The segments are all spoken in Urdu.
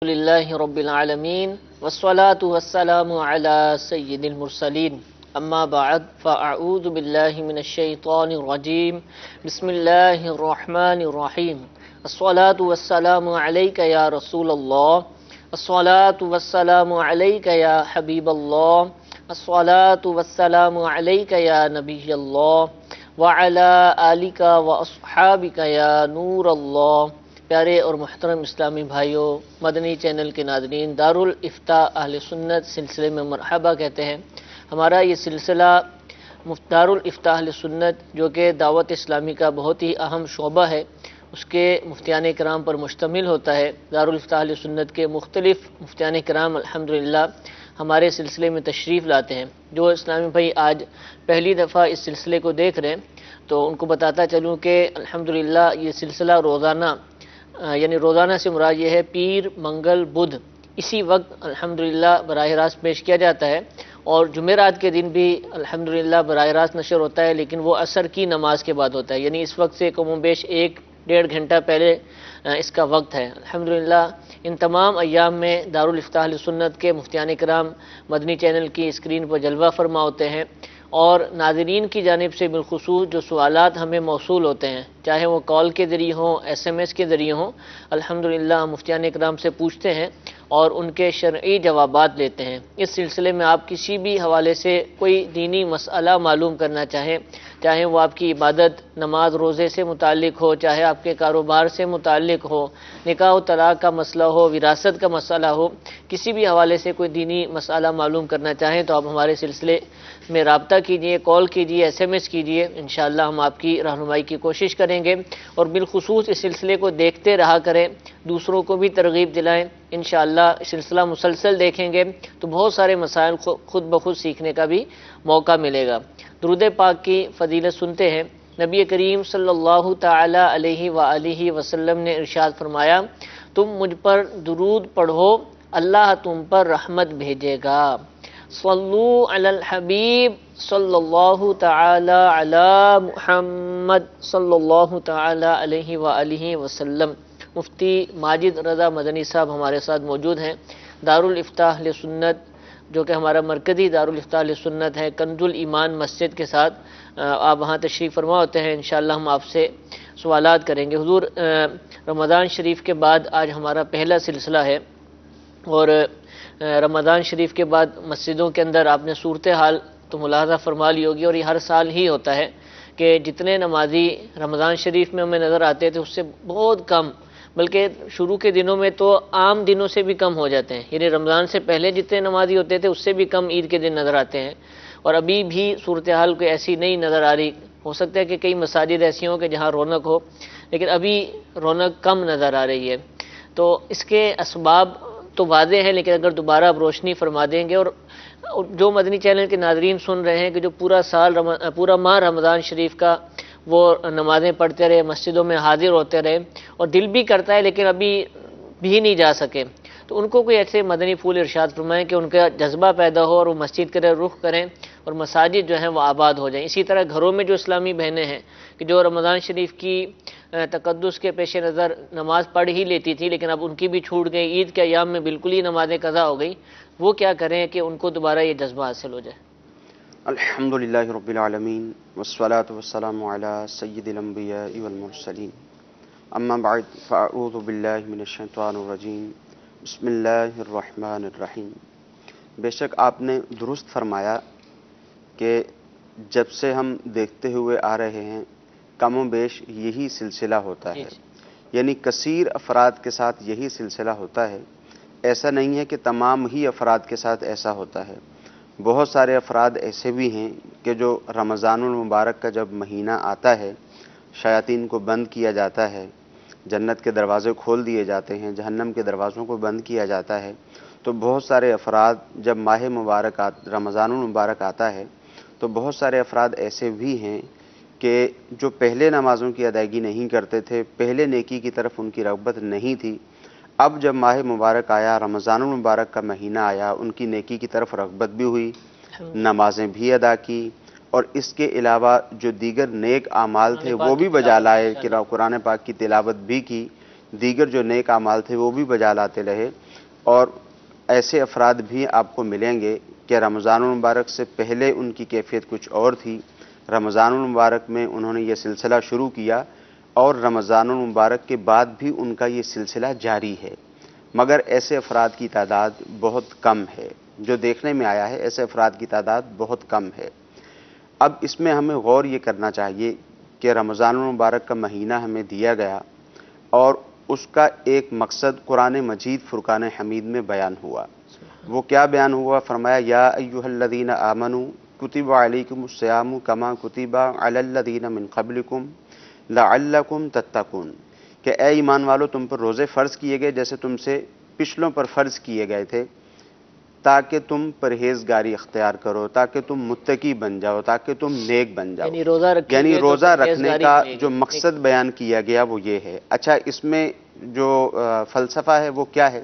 لله رب العالمين والصلاة والسلام على سيد المرسلين أما بعد فأعوذ بالله من الشيطان الرجيم بسم الله الرحمن الرحيم الصلاة والسلام عليك يا رسول الله الصلاة والسلام عليك يا حبيب الله الصلاة والسلام عليك يا نبي الله وعلى آلك وأصحابك يا نور الله. پیارے اور محترم اسلامی بھائیوں، مدنی چینل کے ناظرین، دارالافتاء اہل سنت سلسلے میں مرحبا کہتے ہیں. ہمارا یہ سلسلہ دارالافتاء اہل سنت جو کہ دعوت اسلامی کا بہت ہی اہم شعبہ ہے، اس کے مفتیان کرام پر مشتمل ہوتا ہے. دارالافتاء اہل سنت کے مختلف مفتیان کرام الحمدللہ ہمارے سلسلے میں تشریف لاتے ہیں. جو اسلامی بھائی آج پہلی دفعہ اس سلسلے کو دیکھ رہے ہیں تو ان کو بتاتا چلوں کہ الحمدللہ یہ سلسلہ روزانہ یعنی روزانہ سے مراد یہ ہے پیر، منگل، بدھ اسی وقت الحمدللہ براہ راست پیش کیا جاتا ہے، اور جمعرات کے دن بھی الحمدللہ براہ راست نشر ہوتا ہے، لیکن وہ عصر کی نماز کے بعد ہوتا ہے، یعنی اس وقت سے کم و بیش 1-1.5 گھنٹہ پہلے اس کا وقت ہے. الحمدللہ ان تمام ایام میں دارالافتاء اہل سنت کے مفتیان کرام مدنی چینل کی اسکرین پر جلوہ فرما ہوتے ہیں، اور ناظرین کی جانب سے بالخصوص جو سوالات ہمیں موصول ہوتے ہیں، چاہے وہ کال کے ذریعے ہوں، SMS کے ذریعے ہوں، الحمدللہ ہم مفتیان اکرام سے پوچھتے ہیں اور ان کے شرعی جوابات لیتے ہیں. اس سلسلے میں آپ کسی بھی حوالے سے کوئی دینی مسئلہ معلوم کرنا چاہے وہ آپ کی عبادت، نماز، روزے سے متعلق ہو، چاہے آپ کے کاروبار سے متعلق ہو، نکاح و طلاق کا مسئلہ ہو، وراثت کا مسئلہ ہو، کسی بھی حوالے سے کوئی دینی مسئلہ معلوم کرنا چاہیں تو آپ ہمارے سلسلے میں رابطہ کیجئے، کال کیجئے، SMS کیجئے. انشاءاللہ ہم آپ کی رہنمائی کی کوشش کریں گے، اور بالخصوص اس سلسلے کو دیکھتے رہا کریں، دوسروں کو بھی ترغیب دلائیں. انشاءاللہ سلسلہ مسلسل دیکھیں گے تو بہت سارے مسائل خود بخود سیکھنے کا بھی موقع ملے گا. درود پاک کی فضیلت سنتے ہیں. نبی کریم صلی اللہ تعالی علیہ وآلہ وسلم نے ارشاد فرمایا، تم مجھ پر درود پڑھو، اللہ تم پر رحمت بھیجے گا. صلو علی الحبیب صلی اللہ تعالی علی محمد صلی اللہ تعالی علیہ وآلہ وسلم. مفتی ماجد رضا مدنی صاحب ہمارے ساتھ موجود ہیں. دارالافتاء اہل سنت جو کہ ہمارا مرکزی دارالافتاء اہل سنت ہے، کنز الایمان مسجد کے ساتھ آپ وہاں تشریف فرما ہوتے ہیں. انشاءاللہ ہم آپ سے سوالات کریں گے. حضور رمضان شریف کے بعد آج ہمارا پہلا سلسلہ ہے، اور رمضان شریف کے بعد مسجدوں کے اندر آپ نے صورتحال تو ملاحظہ فرما لی ہوگی، اور یہ ہر سال ہی ہوتا ہے کہ جتنے نمازی رمضان شریف میں ہمیں نظر آتے تھے اس سے بہت کم، بلکہ شروع کے دنوں میں تو عام دنوں سے بھی کم ہو جاتے ہیں. یعنی رمضان سے پہلے جتنے نمازی ہوتے تھے اس سے بھی کم عید کے دن نظر آتے ہیں، اور ابھی بھی صورتحال کوئی ایسی نہیں نظر آ رہی. ہو سکتا ہے کہ کئی مساجد ایسی ہوں کہ جہاں رونق ہو، لیکن ابھی رونق کم نظر آ رہی ہے. تو اس کے اسباب تو واضح ہیں، لیکن اگر دوبارہ اب روشنی فرما دیں گے، اور جو مدنی چینل کے ناظرین سن رہے ہیں کہ جو پورا ماہ رمضان شریف کا وہ نمازیں پڑھتے رہے، مسجدوں میں حاضر ہوتے رہے، اور دل بھی کرتا ہے لیکن ابھی بھی نہیں جا سکے، تو ان کو کوئی ایسے مدنی پھول ارشاد فرمائیں کہ ان کا جذبہ پیدا ہو اور وہ مسجد کی طرف رخ کریں اور مساجد جو ہیں وہ آباد ہو جائیں. اسی طرح گھروں میں جو اسلامی بہنیں ہیں کہ جو رمضان شریف کی تقدس کے پیش نظر نماز پڑھ ہی لیتی تھی لیکن اب ان کی بھی چھوٹ گئی، عید کے ایام میں بالکل ہی نمازیں قضا ہو گئی، وہ کیا کریں کہ ان کو دوبارہ یہ جذبہ حاصل ہو جائے؟ الحمدللہ رب العالمین والصلاة والسلام علی سید الانبیاء والمرسلین، اما بعد فاعوذ باللہ من الشیطان الرجیم، بسم اللہ الرحمن الرحیم. بے شک آپ نے درست فرمایا کہ جب سے ہم دیکھتے ہوئے آ رہے ہیں کم و بیش یہی سلسلہ ہوتا ہے، یعنی کثیر افراد کے ساتھ یہی سلسلہ ہوتا ہے. ایسا نہیں ہے کہ تمام ہی افراد کے ساتھ ایسا ہوتا ہے. بہت سارے افراد ایسے بھی ہیں کہ جو رمضان المبارک کا جب مہینہ آتا ہے شیاطین کو بند کیا جاتا ہے، جنت کے دروازے کھول دیے جاتے ہیں، جہنم کے دروازوں کو بند کیا جاتا ہے. تو بہت سارے افراد جب ماہ مبارک رمضان المبارک آتا ہے تو بہت سارے افراد ایسے بھی ہیں کہ جو پہلے نمازوں کی ادائیگی نہیں کرتے تھے، پہلے نیکی کی طرف ان کی رغبت نہیں تھی، اب جب ماہ مبارک آیا، رمضان المبارک کا مہینہ آیا، ان کی نیکی کی طرف رغبت بھی ہوئی، نمازیں بھی ادا کی، اور اس کے علاوہ جو دیگر نیک اعمال تھے وہ بھی بجا لائے، کہ قرآن پاک کی تلاوت بھی کی، دیگر جو نیک اعمال تھے وہ بھی بجا لاتے رہے. اور ایسے افراد بھی آپ کو ملیں گے کہ رمضان المبارک سے پہلے ان کی کیفیت کچھ اور تھی، رمضان المبارک میں انہوں نے یہ سلسلہ شروع کیا اور رمضان المبارک کے بعد بھی ان کا یہ سلسلہ جاری ہے، مگر ایسے افراد کی تعداد بہت کم ہے، جو دیکھنے میں آیا ہے ایسے افراد کی تعداد بہت کم ہے۔ اب اس میں ہمیں غور یہ کرنا چاہیے کہ رمضان المبارک کا مہینہ ہمیں دیا گیا اور اس کا ایک مقصد قرآن مجید فرقان حمید میں بیان ہوا۔ وہ کیا بیان ہوا؟ فرمایا یا ایھا الذین آمنوا کتب علیکم الصیام کما کتب علی الذین من قبلکم لعلکم تتقون، کہ اے ایمان والو تم پر روزے فرض کیے گئے جیسے تم سے پچھلوں پر فرض کیے گئے تھے، تاکہ تم پرہیزگاری اختیار کرو، تاکہ تم متقی بن جاؤ، تاکہ تم نیک بن جاؤ۔ یعنی روزہ رکھنے کا جو مقصد بیان کیا گیا وہ یہ ہے۔ اچھا، اس میں جو فلسفہ ہے وہ کیا ہے؟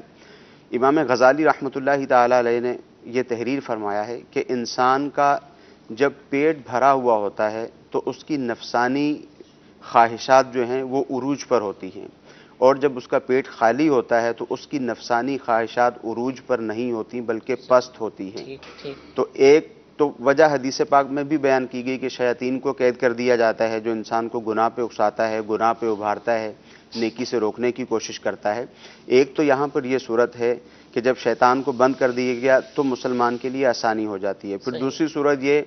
امام غزالی رحمۃ اللہ تعالی علیہ نے یہ تحریر فرمایا ہے کہ انسان کا جب پیٹ بھرا ہوا ہوتا ہے تو اس کی نفسانی خواہشات جو ہیں وہ عروج پر ہوتی ہیں، اور جب اس کا پیٹ خالی ہوتا ہے تو اس کی نفسانی خواہشات عروج پر نہیں ہوتی بلکہ پست ہوتی ہیں۔ تو ایک تو وجہ حدیث پاک میں بھی بیان کی گئی کہ شیاطین کو قید کر دیا جاتا ہے جو انسان کو گناہ پہ اکساتا ہے، گناہ پہ ابھارتا ہے، نیکی سے روکنے کی کوشش کرتا ہے۔ ایک تو یہاں پر یہ صورت ہے کہ جب شیطان کو بند کر دیا گیا تو مسلمان کے لیے آسانی ہو جاتی ہے۔ پھر دوسری صورت یہ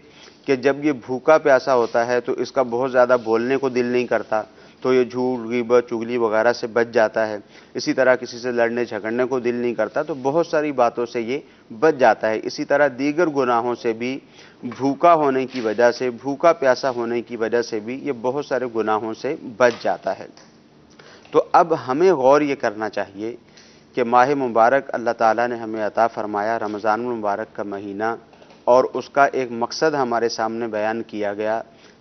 کہ جب یہ بھوکا پیاسا ہوتا ہے تو اس کا بہت زیادہ بولنے کو دل نہیں کرتا، تو یہ جھوٹ، غیبت، چغلی وغیرہ سے بچ جاتا ہے۔ اسی طرح کسی سے لڑنے جھگڑنے کو دل نہیں کرتا، تو بہت ساری باتوں سے یہ بچ جاتا ہے۔ اسی طرح دیگر گناہوں سے بھی بھوکا ہونے کی وجہ سے، بھوکا پیاسا ہونے کی وجہ سے بھی یہ بہت سارے گناہوں سے بچ جاتا ہے۔ تو اب ہمیں غور یہ کرنا چاہیے کہ ماہ مبارک اللہ تعالیٰ نے ہمیں عطا فرمایا، رمضان المبارک کا مہینہ، اور اس کا ایک مقصد ہمارے سامنے بیان کیا گیا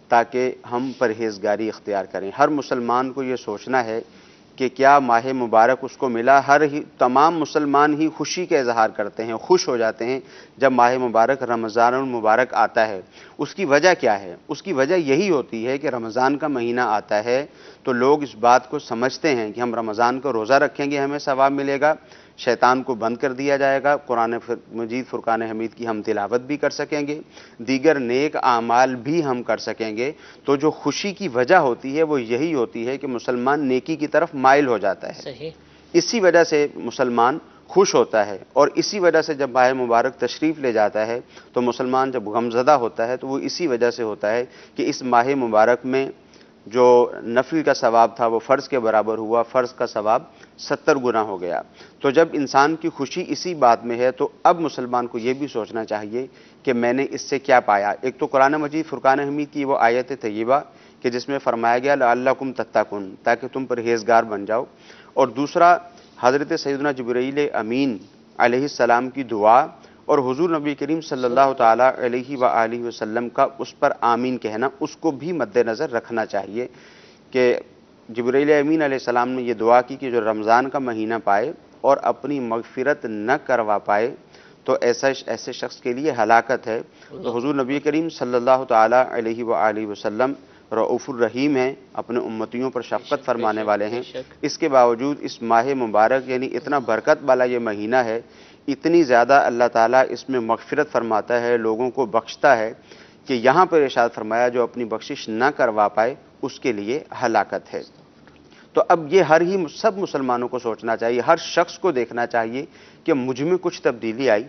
تاکہ ہم پرہیزگاری اختیار کریں۔ ہر مسلمان کو یہ سوچنا ہے کہ کیا ماہ مبارک اس کو ملا۔ تمام مسلمان ہی خوشی کا اظہار کرتے ہیں، خوش ہو جاتے ہیں جب ماہ مبارک رمضان المبارک آتا ہے۔ اس کی وجہ کیا ہے؟ اس کی وجہ یہی ہوتی ہے کہ رمضان کا مہینہ آتا ہے تو لوگ اس بات کو سمجھتے ہیں کہ ہم رمضان کا روزہ رکھیں گے ہمیں ثواب ملے گا، شیطان کو بند کر دیا جائے گا، قرآن مجید فرقان حمید کی ہم تلاوت بھی کر سکیں گے، دیگر نیک اعمال بھی ہم کر سکیں گے۔ تو جو خوشی کی وجہ ہوتی ہے وہ یہی ہوتی ہے کہ مسلمان نیکی کی طرف مائل ہو جاتا ہے۔ صحیح۔ اسی وجہ سے مسلمان خوش ہوتا ہے، اور اسی وجہ سے جب ماہ مبارک تشریف لے جاتا ہے تو مسلمان جب غمزدہ ہوتا ہے تو وہ اسی وجہ سے ہوتا ہے کہ اس ماہ مبارک میں جو نفل کا ثواب تھا وہ فرض کے برابر ہوا، فرض کا ثواب 70 گنا ہو گیا۔ تو جب انسان کی خوشی اسی بات میں ہے تو اب مسلمان کو یہ بھی سوچنا چاہیے کہ میں نے اس سے کیا پایا۔ ایک تو قرآن مجید فرقان حمید کی وہ آیت طیبہ کہ جس میں فرمایا گیا لعلکم تتقون، تاکہ تم پرہیزگار بن جاؤ، اور دوسرا حضرت سیدنا جبرائیل امین علیہ السلام کی دعا اور حضور نبی کریم صلی اللہ تعالی علیہ وآلہ وسلم کا اس پر آمین کہنا، اس کو بھی مد نظر رکھنا چاہیے کہ جبرائیل امین علیہ السلام نے یہ دعا کی کہ جو رمضان کا مہینہ پائے اور اپنی مغفرت نہ کروا پائے تو ایسے شخص کے لیے ہلاکت ہے۔ تو حضور نبی کریم صلی اللہ تعالی علیہ وآلہ وسلم رؤوف الرحیم ہیں، اپنے امتیوں پر شفقت فرمانے والے ہیں، اس کے باوجود اس ماہ مبارک یعنی اتنا برکت والا یہ مہینہ ہے، اتنی زیادہ اللہ تعالیٰ اس میں مغفرت فرماتا ہے، لوگوں کو بخشتا ہے کہ یہاں پر ارشاد فرمایا جو اپنی بخشش نہ کروا پائے اس کے لیے ہلاکت ہے۔ تو اب یہ سب مسلمانوں کو سوچنا چاہیے، ہر شخص کو دیکھنا چاہیے کہ مجھ میں کچھ تبدیلی آئی۔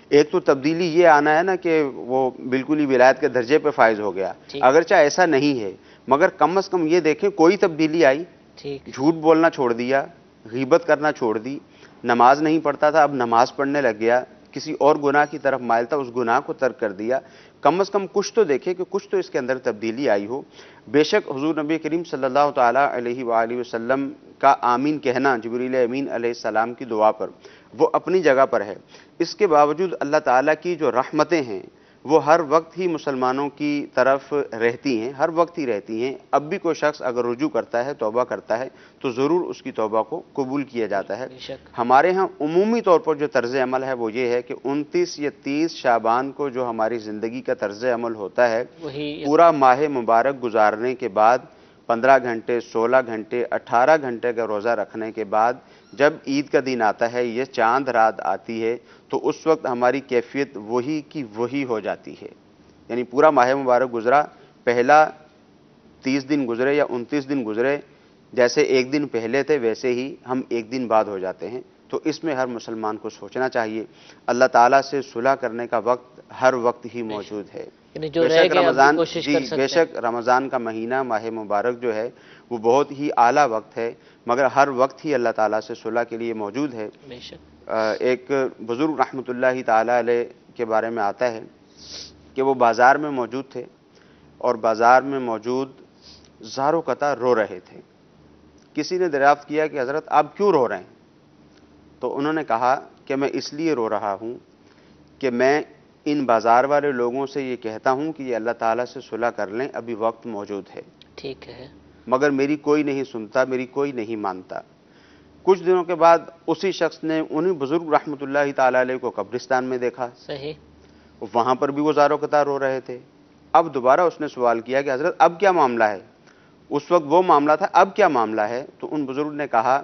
ایک تو تبدیلی یہ آنا ہے نا کہ وہ بالکل ہی ولایت کے درجے پہ فائز ہو گیا، اگرچہ ایسا نہیں ہے مگر کم از کم یہ دیکھیں کوئی تبدیلی آئی۔ جھوٹ بولنا چھوڑ دیا، غیبت کرنا چھوڑ دی، نماز نہیں پڑھتا تھا اب نماز پڑھنے لگ گیا، کسی اور گناہ کی طرف مائل تھا اس گناہ کو ترک کر دیا۔ کم از کم کچھ تو دیکھے کہ کچھ تو اس کے اندر تبدیلی آئی ہو۔ بے شک حضور نبی کریم صلی اللہ تعالی علیہ وآلہ وسلم کا آمین کہنا جبرائیل امین علیہ السلام کی دعا پر وہ اپنی جگہ پر ہے، اس کے باوجود اللہ تعالیٰ کی جو رحمتیں ہیں وہ ہر وقت ہی مسلمانوں کی طرف رہتی ہیں، ہر وقت ہی رہتی ہیں۔ اب بھی کوئی شخص اگر رجوع کرتا ہے، توبہ کرتا ہے تو ضرور اس کی توبہ کو قبول کیا جاتا ہے۔ ہمارے ہاں عمومی طور پر جو طرز عمل ہے وہ یہ ہے کہ 29 یا 30 شعبان کو جو ہماری زندگی کا طرز عمل ہوتا ہے، پورا ماہ مبارک گزارنے کے بعد 15 گھنٹے، 16 گھنٹے، 18 گھنٹے کا روزہ رکھنے کے بعد جب عید کا دن آتا ہے، یہ چاند رات آتی ہے، تو اس وقت ہماری کیفیت وہی کی وہی ہو جاتی ہے. یعنی پورا ماہ مبارک گزرا، پہلا 30 دن گزرے یا 29 دن گزرے، جیسے ایک دن پہلے تھے ویسے ہی ہم ایک دن بعد ہو جاتے ہیں. تو اس میں ہر مسلمان کو سوچنا چاہیے. اللہ تعالیٰ سے صلح کرنے کا وقت ہر وقت ہی موجود ہے. جو بے رہ شک گئے اب بھی رمضان کوشش جی کر سکتے بے ہیں. شک رمضان کا مہینہ ماہ مبارک جو ہے وہ بہت ہی اعلیٰ وقت ہے، مگر ہر وقت ہی اللہ تعالیٰ سے صلح کے لیے موجود ہے. بے شک. ایک بزرگ رحمۃ اللہ تعالیٰ علیہ کے بارے میں آتا ہے کہ وہ بازار میں موجود تھے اور بازار میں موجود زاروں قطع رو رہے تھے. کسی نے دریافت کیا کہ حضرت آپ کیوں رو رہے ہیں؟ تو انہوں نے کہا کہ میں اس لیے رو رہا ہوں کہ میں ان بازار والے لوگوں سے یہ کہتا ہوں کہ یہ اللہ تعالیٰ سے صلح کر لیں، ابھی وقت موجود ہے، ٹھیک ہے، مگر میری کوئی نہیں سنتا، میری کوئی نہیں مانتا. کچھ دنوں کے بعد اسی شخص نے انہی بزرگ رحمۃ اللہ تعالیٰ علیہ کو قبرستان میں دیکھا. صحیح. وہاں پر بھی وہ زاروں قطار رو رہے تھے. اب دوبارہ اس نے سوال کیا کہ حضرت اب کیا معاملہ ہے؟ اس وقت وہ معاملہ تھا، اب کیا معاملہ ہے؟ تو ان بزرگ نے کہا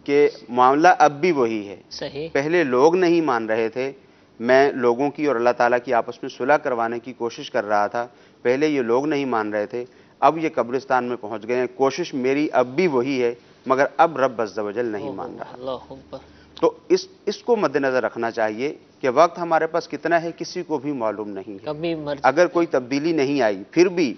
کہ معاملہ اب بھی وہی ہے. صحیح. پہلے لوگ نہیں مان رہے تھے، میں لوگوں کی اور اللہ تعالیٰ کی آپس میں صلح کروانے کی کوشش کر رہا تھا. پہلے یہ لوگ نہیں مان رہے تھے، اب یہ قبرستان میں پہنچ گئے ہیں. کوشش میری اب بھی وہی ہے، مگر اب رب عز و جل نہیں مان رہا. اللہ اکبر. تو اس کو مد نظر رکھنا چاہیے کہ وقت ہمارے پاس کتنا ہے کسی کو بھی معلوم نہیں ہے. کبھی اگر کوئی تبدیلی نہیں آئی، پھر بھی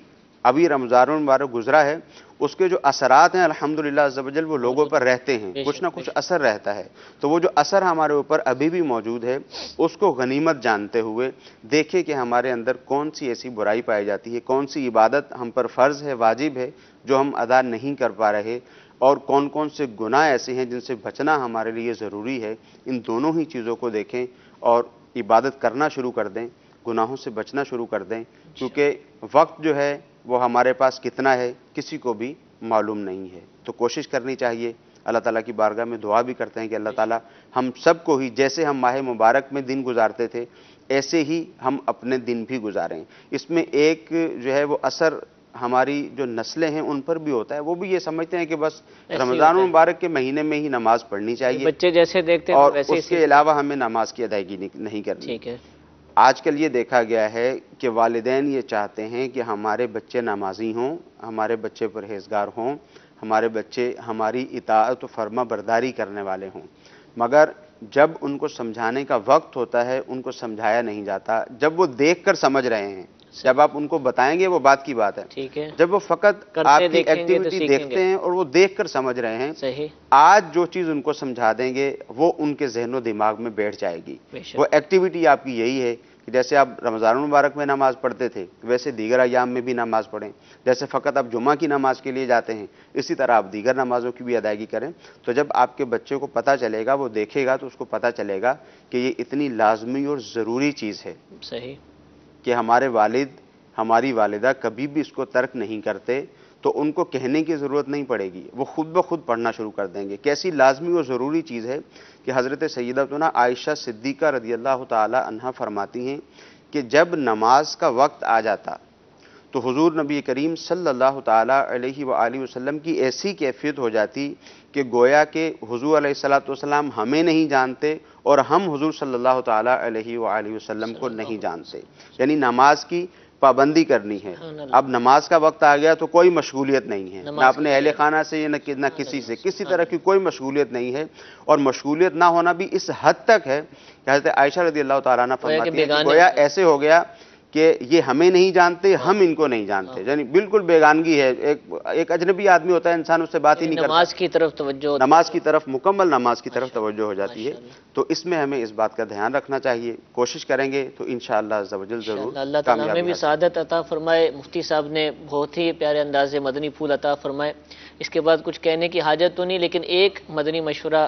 ابھی رمضان المبارک گزرا ہے، اس کے جو اثرات ہیں الحمدللہ عز و جل وہ لوگوں پر رہتے ہیں، کچھ نہ کچھ اثر رہتا ہے. تو وہ جو اثر ہمارے اوپر ابھی بھی موجود ہے، اس کو غنیمت جانتے ہوئے دیکھیں کہ ہمارے اندر کون سی ایسی برائی پائی جاتی ہے، کون سی عبادت ہم پر فرض ہے، واجب ہے، جو ہم ادا نہیں کر پا رہے، اور کون کون سے گناہ ایسے ہیں جن سے بچنا ہمارے لیے ضروری ہے. ان دونوں ہی چیزوں کو دیکھیں اور عبادت کرنا شروع کر دیں، گناہوں سے بچنا شروع کر دیں، کیونکہ وقت جو ہے وہ ہمارے پاس کتنا ہے کسی کو بھی معلوم نہیں ہے. تو کوشش کرنی چاہیے. اللہ تعالیٰ کی بارگاہ میں دعا بھی کرتے ہیں کہ اللہ تعالیٰ ہم سب کو ہی جیسے ہم ماہ مبارک میں دن گزارتے تھے ایسے ہی ہم اپنے دن بھی گزاریں. اس میں ایک جو ہے وہ اثر ہماری جو نسلیں ہیں ان پر بھی ہوتا ہے. وہ بھی یہ سمجھتے ہیں کہ بس رمضان المبارک کے مہینے میں ہی نماز پڑھنی چاہیے، بچے جیسے دیکھتے ہیں اور ویسے اس کے علاوہ ہمیں نماز کی ادائیگی نہیں کرنی. ٹھیک ہے. آج کل یہ دیکھا گیا ہے کہ والدین یہ چاہتے ہیں کہ ہمارے بچے نمازی ہوں، ہمارے بچے پرہیزگار ہوں، ہمارے بچے ہماری اطاعت و فرما برداری کرنے والے ہوں، مگر جب ان کو سمجھانے کا وقت ہوتا ہے ان کو سمجھایا نہیں جاتا. جب وہ دیکھ کر سمجھ رہے ہیں، جب آپ ان کو بتائیں گے وہ بات کی بات ہے. ٹھیک ہے. جب وہ فقط آپ کی دیکھیں گے تو ایکٹیویٹی سیکھیں دیکھتے گے. ہیں اور وہ دیکھ کر سمجھ رہے ہیں، صحیح. آج جو چیز ان کو سمجھا دیں گے وہ ان کے ذہن و دماغ میں بیٹھ جائے گی. وہ ایکٹیویٹی آپ کی یہی ہے کہ جیسے آپ رمضان المبارک میں نماز پڑھتے تھے ویسے دیگر ایام میں بھی نماز پڑھیں. جیسے فقط آپ جمعہ کی نماز کے لیے جاتے ہیں اسی طرح آپ دیگر نمازوں کی بھی ادائیگی کریں. تو جب آپ کے بچے کو پتہ چلے گا، وہ دیکھے گا تو اس کو پتہ چلے گا کہ یہ اتنی لازمی اور ضروری چیز ہے. صحیح. کہ ہمارے والد ہماری والدہ کبھی بھی اس کو ترک نہیں کرتے، تو ان کو کہنے کی ضرورت نہیں پڑے گی، وہ خود بخود پڑھنا شروع کر دیں گے. کیسی لازمی اور ضروری چیز ہے کہ حضرت سیدتنا عائشہ صدیقہ رضی اللہ تعالی عنہا فرماتی ہیں کہ جب نماز کا وقت آ جاتا تو حضور نبی کریم صلی اللہ تعالی علیہ وآلہ وسلم کی ایسی کیفیت ہو جاتی کہ گویا کہ حضور علیہ الصلوۃ والسلام ہمیں نہیں جانتے اور ہم حضور صلی اللہ تعالی علیہ وآلہ وسلم کو نہیں جانتے. یعنی نماز کی پابندی کرنی ہے. اب نماز کا وقت آ گیا تو کوئی مشغولیت نہیں ہے، نہ اپنے اہل خانہ سے نہ کسی سے، کسی طرح کی کوئی مشغولیت نہیں ہے. اور مشغولیت نہ ہونا بھی اس حد تک ہے کہ حضرت عائشہ رضی اللہ تعالیٰ عنہ فرماتی ہے کہ گویا ایسے ہو گیا کہ یہ ہمیں نہیں جانتے، ہم ان کو نہیں جانتے. یعنی بالکل بیگانگی ہے. ایک اجنبی آدمی ہوتا ہے، انسان اس سے بات ہی نہیں کرتا. نماز کی طرف توجہ، نماز کی طرف، مکمل نماز کی طرف توجہ ہو جاتی ہے. تو اس میں ہمیں اس بات کا دھیان رکھنا چاہیے. کوشش کریں گے تو انشاءاللہ عز و جل ضرور اللہ تعالیٰ ہمیں بھی سعادت عطا فرمائے. مفتی صاحب نے بہت ہی پیارے انداز سے مدنی پھول عطا فرمائے. اس کے بعد کچھ کہنے کی حاجت تو نہیں، لیکن ایک مدنی مشورہ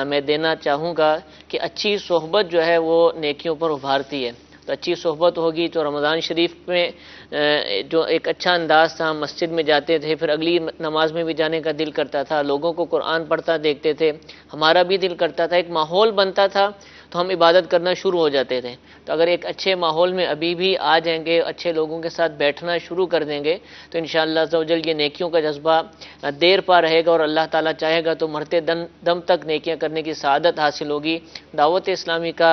میں دینا چاہوں گا کہ اچھی صحبت جو ہے وہ نیکیوں پر ابھارتی ہے. تو اچھی صحبت ہوگی تو رمضان شریف میں جو ایک اچھا انداز تھا، ہم مسجد میں جاتے تھے، پھر اگلی نماز میں بھی جانے کا دل کرتا تھا، لوگوں کو قرآن پڑھتا دیکھتے تھے، ہمارا بھی دل کرتا تھا، ایک ماحول بنتا تھا. تو ہم عبادت کرنا شروع ہو جاتے تھے. تو اگر ایک اچھے ماحول میں ابھی بھی آ جائیں گے، اچھے لوگوں کے ساتھ بیٹھنا شروع کر دیں گے، تو انشاءاللہ عز و جل یہ نیکیوں کا جذبہ دیر پا رہے گا، اور اللہ تعالیٰ چاہے گا تو مرتے دم تک نیکیاں کرنے کی سعادت حاصل ہوگی. دعوت اسلامی کا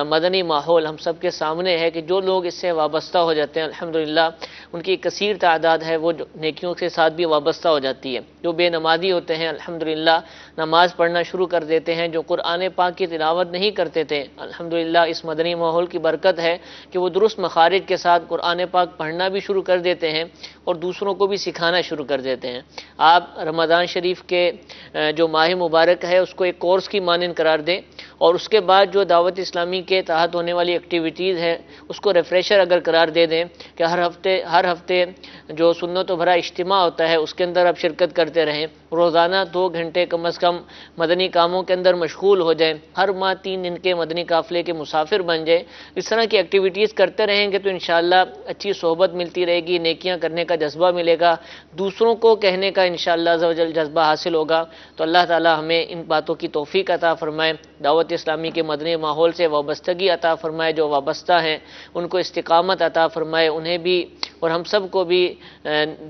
مدنی ماحول ہم سب کے سامنے ہے کہ جو لوگ اس سے وابستہ ہو جاتے ہیں الحمدللہ ان کی کثیر تعداد ہے وہ نیکیوں کے ساتھ بھی وابستہ ہو جاتی ہے. جو بے نمازی ہوتے ہیں الحمدللہ نماز پڑھنا شروع کر دیتے ہیں، جو قرآن پاک کی تلاوت نہیں کرتے تھے الحمدللہ اس مدنی ماحول کی برکت ہے کہ وہ درست مخارج کے ساتھ قرآن پاک پڑھنا بھی شروع کر دیتے ہیں اور دوسروں کو بھی سکھانا شروع کر دیتے ہیں. آپ رمضان شریف کے جو ماہ مبارک ہے اس کو ایک کورس کی مانند قرار دیں، اور اس کے بعد جو دعوت اسلامی کے تحت ہونے والی ایکٹیویٹیز ہیں اس کو ریفریشر اگر قرار دے دیں کہ ہر ہفتے جو سنت و بھرا اجتماع ہوتا ہے اس کے اندر آپ شرکت کرتے رہیں، روزانہ 2 گھنٹے کم از کم مدنی کاموں کے اندر مشغول ہو جائیں، ہر ماہ 3 دن کے مدنی قافلے کے مسافر بن جائیں. اس طرح کی ایکٹیویٹیز کرتے رہیں گے تو انشاءاللہ اچھی صحبت ملتی رہے گی، نیکیاں کرنے کا جذبہ ملے گا، دوسروں کو کہنے کا انشاءاللہ عز و جل جذبہ حاصل ہوگا. تو اللہ تعالی ہمیں ان باتوں کی توفیق عطا فرمائے، دعوت اسلامی کے مدنی ماحول سے وابستگی عطا فرمائے، جو وابستہ ہیں ان کو استقامت عطا فرمائے، انہیں بھی اور ہم سب کو بھی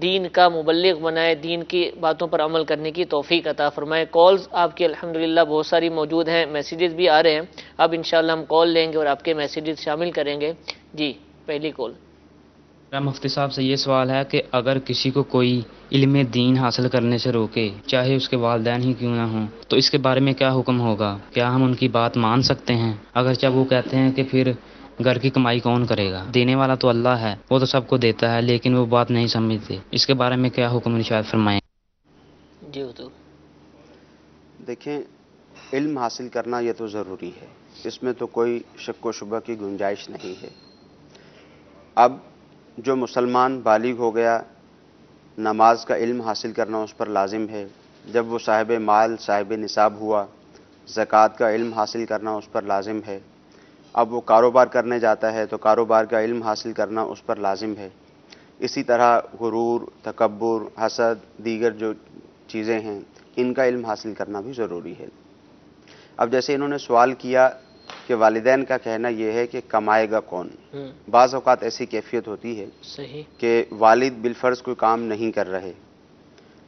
دین کا مبلغ بنائے، دین کی باتوں پر عمل کرنے کی توفیق عطا فرمائے. کالز آپ کی الحمدللہ بہت ساری موجود ہیں، میسیجز بھی آ رہے ہیں، اب انشاءاللہ ہم کال لیں گے اور آپ کے میسیجز شامل کریں گے. جی پہلی کال. میرا مفتی صاحب سے یہ سوال ہے کہ اگر کسی کو کوئی علم دین حاصل کرنے سے روکے، چاہے اس کے والدین ہی کیوں نہ ہوں، تو اس کے بارے میں کیا حکم ہوگا؟ کیا ہم ان کی بات مان سکتے ہیں؟ اگرچہ وہ کہتے ہیں کہ پھر گھر کی کمائی کون کرے گا، دینے والا تو اللہ ہے، وہ تو سب کو دیتا ہے، لیکن وہ بات نہیں سمجھتے. اس کے بارے میں کیا حکم ارشاد فرمائیں؟ جی حضور. دیکھیں، علم حاصل کرنا یہ تو ضروری ہے، اس میں تو کوئی شک و شبہ کی گنجائش نہیں ہے. اب جو مسلمان بالغ ہو گیا، نماز کا علم حاصل کرنا اس پر لازم ہے. جب وہ صاحب مال صاحب نصاب ہوا، زکوٰۃ کا علم حاصل کرنا اس پر لازم ہے. اب وہ کاروبار کرنے جاتا ہے تو کاروبار کا علم حاصل کرنا اس پر لازم ہے. اسی طرح غرور، تکبر، حسد، دیگر جو چیزیں ہیں ان کا علم حاصل کرنا بھی ضروری ہے. اب جیسے انہوں نے سوال کیا کہ والدین کا کہنا یہ ہے کہ کمائے گا کون. بعض اوقات ایسی کیفیت ہوتی ہے صحیح کہ والد بالفرض کوئی کام نہیں کر رہے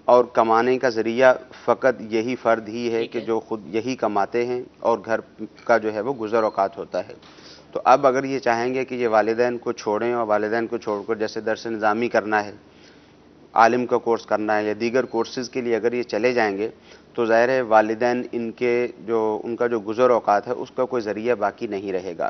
اور کمانے کا ذریعہ فقط یہی فرد ہی ہے کہ جو خود یہی کماتے ہیں اور گھر کا جو ہے وہ گزر اوقات ہوتا ہے. تو اب اگر یہ چاہیں گے کہ یہ والدین کو چھوڑیں اور والدین کو چھوڑ کر جیسے درس نظامی کرنا ہے، عالم کا کورس کرنا ہے یا دیگر کورسز کے لیے اگر یہ چلے جائیں گے تو ظاہر ہے والدین ان کا جو گزر اوقات ہے اس کا کوئی ذریعہ باقی نہیں رہے گا.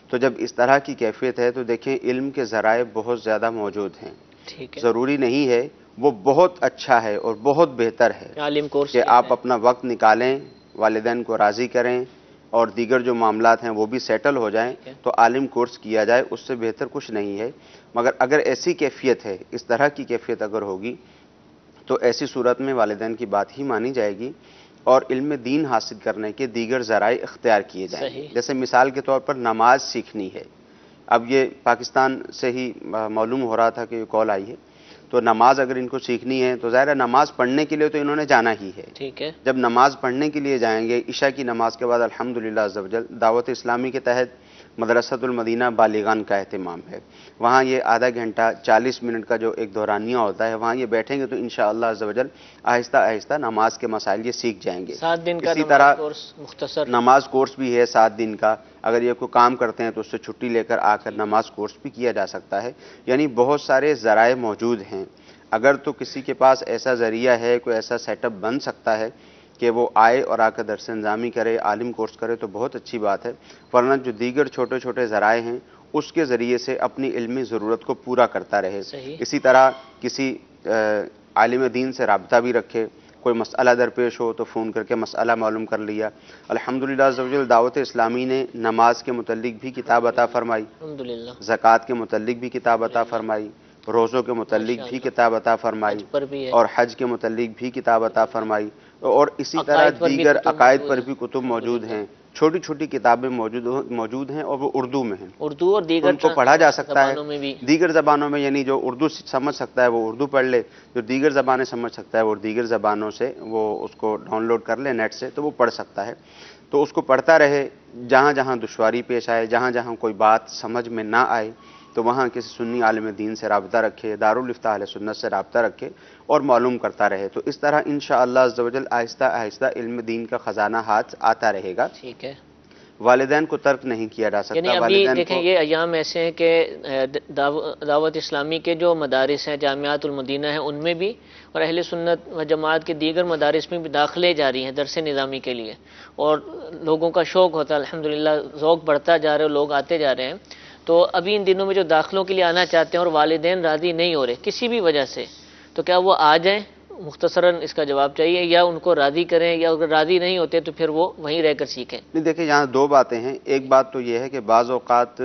تو جب اس طرح کی کیفیت ہے تو دیکھیں علم کے ذرائع بہت زیادہ موجود ہیں. ٹھیک ہے. ضروری نہیں ہے، وہ بہت اچھا ہے اور بہت بہتر ہے عالم کورس کہ آپ اپنا وقت نکالیں، والدین کو راضی کریں اور دیگر جو معاملات ہیں وہ بھی سیٹل ہو جائیں تو عالم کورس کیا جائے، اس سے بہتر کچھ نہیں ہے. مگر اگر ایسی کیفیت ہے، اس طرح کی کیفیت اگر ہوگی تو ایسی صورت میں والدین کی بات ہی مانی جائے گی اور علم دین حاصل کرنے کے دیگر ذرائع اختیار کیے جائیں گے. جیسے مثال کے طور پر نماز سیکھنی ہے. اب یہ پاکستان سے ہی معلوم ہو رہا تھا کہ یہ کال آئی ہے، تو نماز اگر ان کو سیکھنی ہے تو ظاہر ہے نماز پڑھنے کے لیے تو انہوں نے جانا ہی ہے. ٹھیک ہے. جب جب نماز پڑھنے کے لیے جائیں گے، عشاء کی نماز کے بعد الحمدللہ عز و جل دعوت اسلامی کے تحت مدرسۃ المدینہ بالغان کا اہتمام ہے. وہاں یہ آدھا گھنٹہ 40 منٹ کا جو ایک دورانیہ ہوتا ہے، وہاں یہ بیٹھیں گے تو انشاءاللہ عز و جل آہستہ آہستہ نماز کے مسائل یہ سیکھ جائیں گے. 7 دن کا اسی طرح کورس مختصر نماز کورس بھی ہے 7 دن کا. اگر یہ کوئی کام کرتے ہیں تو اس سے چھٹی لے کر آ کر نماز کورس بھی کیا جا سکتا ہے. یعنی بہت سارے ذرائع موجود ہیں. اگر تو کسی کے پاس ایسا ذریعہ ہے، کوئی ایسا سیٹ اپ بن سکتا ہے کہ وہ آئے اور آ کر درس نظامی کرے، عالم کورس کرے تو بہت اچھی بات ہے. ورنہ جو دیگر چھوٹے چھوٹے ذرائع ہیں اس کے ذریعے سے اپنی علمی ضرورت کو پورا کرتا رہے. اسی طرح کسی عالم دین سے رابطہ بھی رکھے. کوئی مسئلہ درپیش ہو تو فون کر کے مسئلہ معلوم کر لیا. الحمدللہ عز و جل دعوت اسلامی نے نماز کے متعلق بھی کتاب عطا فرمائی، زکوٰۃ کے متعلق بھی کتاب عطا فرمائی، روزوں کے متعلق بھی کتاب عطا فرمائی اور حج کے متعلق بھی کتاب عطا فرمائی. اور اسی طرح دیگر عقائد پر بھی کتب موجود ہیں. چھوٹی چھوٹی کتابیں موجود ہیں اور وہ اردو میں ہیں. اردو اور دیگر ان کو پڑھا جا سکتا ہے دیگر زبانوں میں. یعنی جو اردو سمجھ سکتا ہے وہ اردو پڑھ لے، جو دیگر زبانیں سمجھ سکتا ہے وہ دیگر زبانوں سے وہ اس کو ڈاؤن لوڈ کر لے نیٹ سے تو وہ پڑھ سکتا ہے. تو اس کو پڑھتا رہے. جہاں جہاں دشواری پیش آئے، جہاں جہاں کوئی بات سمجھ میں نہ آئے تو وہاں کسی سنی عالم دین سے رابطہ رکھے، دارالافتاء اہل سنت سے رابطہ رکھے اور معلوم کرتا رہے. تو اس طرح انشاءاللہ عز و جل آہستہ آہستہ علم دین کا خزانہ ہاتھ آتا رہے گا. ٹھیک ہے. والدین کو ترک نہیں کیا جا سکتا. یعنی ابھی دیکھیں یہ ایام ایسے ہیں کہ دعوت اسلامی کے جو مدارس ہیں، جامعات المدینہ ہیں، ان میں بھی اور اہل سنت و جماعت کے دیگر مدارس میں بھی داخلے جاری ہیں درس نظامی کے لیے، اور لوگوں کا شوق ہوتا ہے، الحمدللہ ذوق بڑھتا جا رہا ہے، لوگ آتے جا رہے ہیں. تو ابھی ان دنوں میں جو داخلوں کے لیے آنا چاہتے ہیں اور والدین راضی نہیں ہو رہے کسی بھی وجہ سے، تو کیا وہ آ جائیں؟ مختصراً اس کا جواب چاہیے، یا ان کو راضی کریں، یا اگر راضی نہیں ہوتے تو پھر وہ وہیں رہ کر سیکھیں. نہیں دیکھیں، یہاں دو باتیں ہیں. ایک بات تو یہ ہے کہ بعض اوقات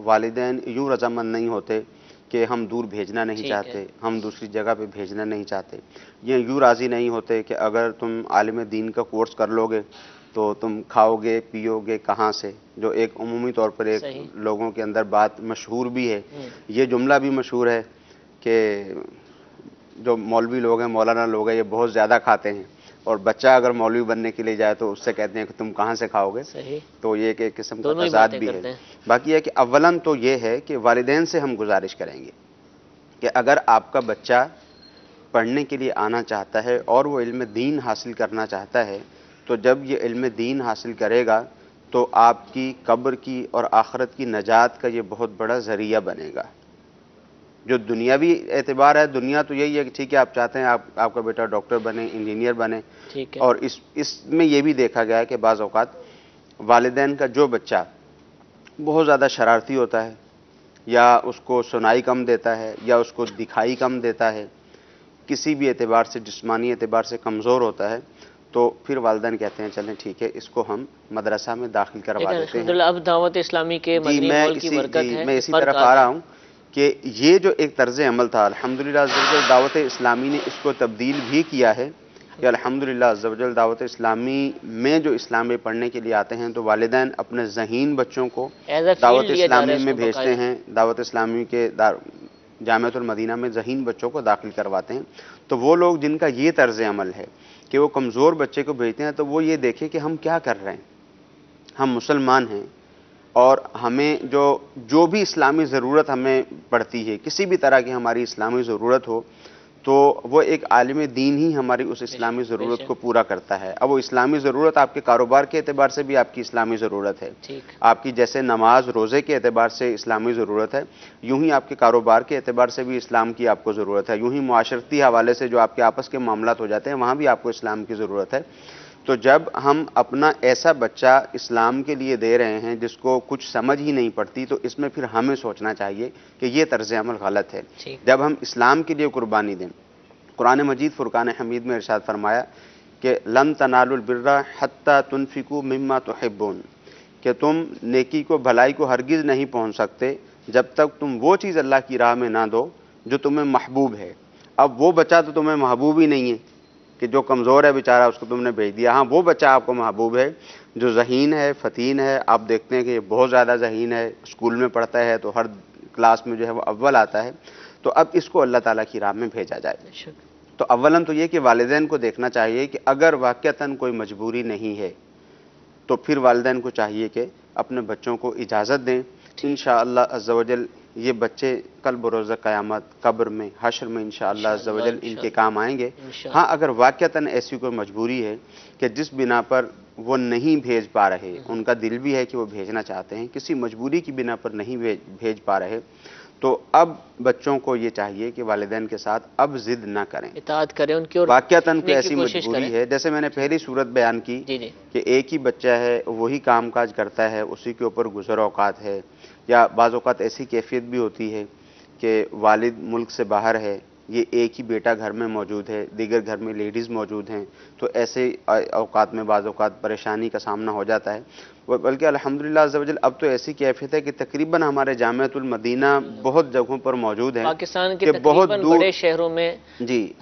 والدین یوں رضامند نہیں ہوتے کہ ہم دور بھیجنا نہیں چاہتے، ہم دوسری جگہ پہ بھیجنا نہیں چاہتے. یہ یوں راضی نہیں ہوتے کہ اگر تم عالم دین کا کورس کر لو گے تو تم کھاؤ گے پیو گے کہاں سے، جو ایک عمومی طور پر ایک لوگوں کے اندر بات مشہور بھی ہے. یہ جملہ بھی مشہور ہے کہ جو مولوی لوگ ہیں، مولانا لوگ ہیں، یہ بہت زیادہ کھاتے ہیں، اور بچہ اگر مولوی بننے کے لیے جائے تو اس سے کہتے ہیں کہ تم کہاں سے کھاؤ گے. تو یہ ایک قسم کا تضاد بھی ہے. باقی یہ کہ اولاً تو یہ ہے کہ والدین سے ہم گزارش کریں گے کہ اگر آپ کا بچہ پڑھنے کے لیے آنا چاہتا ہے اور وہ علم دین حاصل کرنا چاہتا ہے، تو جب یہ علم دین حاصل کرے گا تو آپ کی قبر کی اور آخرت کی نجات کا یہ بہت بڑا ذریعہ بنے گا. جو دنیاوی اعتبار ہے، دنیا تو یہی ہے کہ ٹھیک ہے آپ چاہتے ہیں آپ کا بیٹا ڈاکٹر بنے، انجینئر بنے، اور اس میں یہ بھی دیکھا گیا ہے کہ بعض اوقات والدین کا جو بچہ بہت زیادہ شرارتی ہوتا ہے، یا اس کو سنائی کم دیتا ہے، یا اس کو دکھائی کم دیتا ہے، کسی بھی اعتبار سے جسمانی اعتبار سے کمزور ہوتا ہے، تو پھر والدین کہتے ہیں چلیں ٹھیک ہے اس کو ہم مدرسہ میں داخل کروا دیتے ہیں. اب دعوت اسلامی کے مدنی ماحول کی برکت ہے. میں اسی طرف آ رہا ہوں کہ یہ جو ایک طرز عمل تھا، الحمدللہ عز و جل دعوت اسلامی نے اس کو تبدیل بھی کیا ہے کہ الحمدللہ عز و جل دعوت اسلامی میں جو اسلام میں پڑھنے کے لیے آتے ہیں تو والدین اپنے ذہین بچوں کو دعوت اسلامی میں بھیجتے ہیں، دعوت اسلامی کے جامعۃ المدینہ میں ذہین بچوں کو داخل کرواتے ہیں. تو وہ لوگ جن کا یہ طرز عمل ہے کہ وہ کمزور بچے کو بھیجتے ہیں، تو وہ یہ دیکھیں کہ ہم کیا کر رہے ہیں، ہم مسلمان ہیں، اور ہمیں جو بھی اسلامی ضرورت ہمیں پڑتی ہے، کسی بھی طرح کی ہماری اسلامی ضرورت ہو، تو وہ ایک عالم دین ہی ہماری اس اسلامی ضرورت کو پورا کرتا ہے. اب وہ اسلامی ضرورت آپ کے کاروبار کے اعتبار سے بھی آپ کی اسلامی ضرورت ہے، آپ کی جیسے نماز روزے کے اعتبار سے اسلامی ضرورت ہے، یوں ہی آپ کے کاروبار کے اعتبار سے بھی اسلام کی آپ کو ضرورت ہے، یوں ہی معاشرتی حوالے سے جو آپ کے آپس کے معاملات ہو جاتے ہیں وہاں بھی آپ کو اسلام کی ضرورت ہے. تو جب ہم اپنا ایسا بچہ اسلام کے لیے دے رہے ہیں جس کو کچھ سمجھ ہی نہیں پڑتی، تو اس میں پھر ہمیں سوچنا چاہیے کہ یہ طرز عمل غلط ہے. جب ہم اسلام کے لیے قربانی دیں، قرآن مجید فرقان حمید میں ارشاد فرمایا کہ لن تنالوا البر حتی تنفقوا مما تحبون، کہ تم نیکی کو، بھلائی کو ہرگز نہیں پہنچ سکتے جب تک تم وہ چیز اللہ کی راہ میں نہ دو جو تمہیں محبوب ہے. اب وہ بچہ تو تمہیں محبوب ہی نہیں ہے کہ جو کمزور ہے بیچارہ اس کو تم نے بھیج دیا. ہاں وہ بچہ آپ کو محبوب ہے جو ذہین ہے، فتین ہے. آپ دیکھتے ہیں کہ یہ بہت زیادہ ذہین ہے، اسکول میں پڑھتا ہے تو ہر کلاس میں جو ہے وہ اول آتا ہے. تو اب اس کو اللہ تعالیٰ کی راہ میں بھیجا جائے. تو اولاً تو یہ کہ والدین کو دیکھنا چاہیے کہ اگر واقعتاً کوئی مجبوری نہیں ہے تو پھر والدین کو چاہیے کہ اپنے بچوں کو اجازت دیں. انشاءاللہ عز و جل یہ بچے کل بروز قیامت قبر میں، حشر میں انشاءاللہ عز و جل ان کے کام آئیں گے. ہاں اگر واقعتاً ایسی کوئی مجبوری ہے کہ جس بنا پر وہ نہیں بھیج پا رہے، ان کا دل بھی ہے کہ وہ بھیجنا چاہتے ہیں، کسی مجبوری کی بنا پر نہیں بھیج پا رہے، تو اب بچوں کو یہ چاہیے کہ والدین کے ساتھ اب ضد نہ کریں، اطاعت کریں ان کی، اور واقعتاً کوئی ایسی مجبوری ہے. جیسے میں نے پہلی صورت بیان کی کہ ایک ہی بچہ ہے، وہی کام کاج کرتا ہے، اسی کے اوپر گزر اوقات ہے، یا بعض اوقات ایسی کیفیت بھی ہوتی ہے کہ والد ملک سے باہر ہے، یہ ایک ہی بیٹا گھر میں موجود ہے، دیگر گھر میں لیڈیز موجود ہیں، تو ایسے اوقات میں بعض اوقات پریشانی کا سامنا ہو جاتا ہے. بلکہ الحمدللہ عز و جل اب تو ایسی کیفیت ہے کہ تقریباً ہمارے جامعۃ المدینہ بہت جگہوں پر موجود ہیں، پاکستان کے تقریباً بڑے شہروں میں،